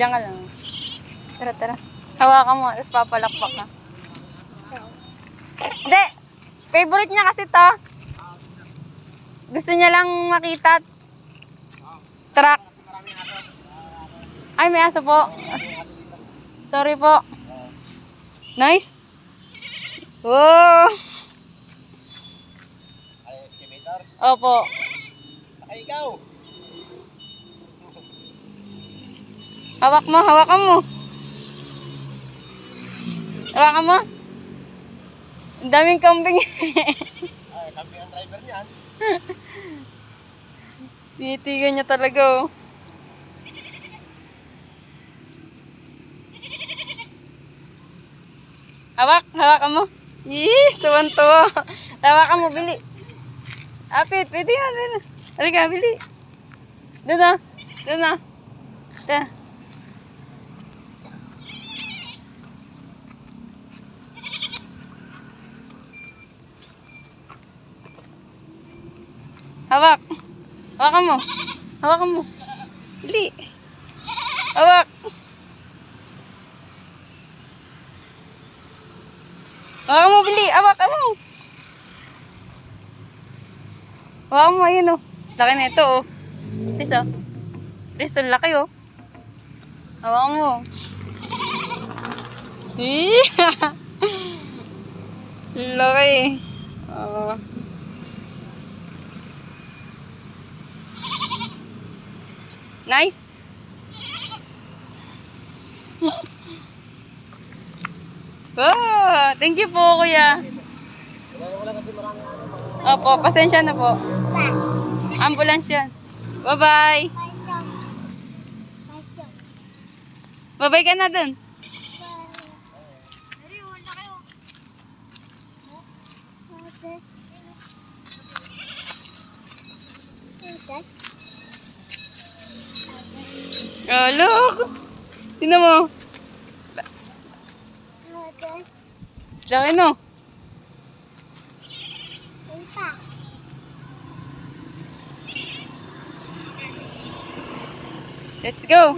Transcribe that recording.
Diyan ka lang. Tara, tara. Hawakan mo, tapos papalakpak ka. Hindi! Favorite niya kasi to. Gusto niya lang makita. Truck. Ay, may aso po. Sorry po. Nice. Wow! Ay, excavator? Opo. Saka ikaw. Hawak mo, hawakan mo. Hawakan mo. Ang daming kambing. Ay, kami ang driver niyan. Tinitigan niya talaga, oh. Hawakan mo. Ih, tuwan-tuwa. Hawakan mo, bili. Apit, pwede yan, pwede. Halika, bili. Doon na. Doon na. Doon. Hawak. Hawakan mo. Hawakan mo. Bili. Hawak. Hawakan mo, bili. Hawakan mo. Hawakan mo, ayun, oh. Laki na ito, oh. Please, oh. Please, ang laki, oh. Hawakan mo. Laki. Oh. Nice. Oh, thank you po, kuya. Wala kasi maraming Opo, pasensya na po. Ambulance yan. Bye-bye. Bye-bye ka na dun. Oh, look. Sino mo? Laki, no? Let's go.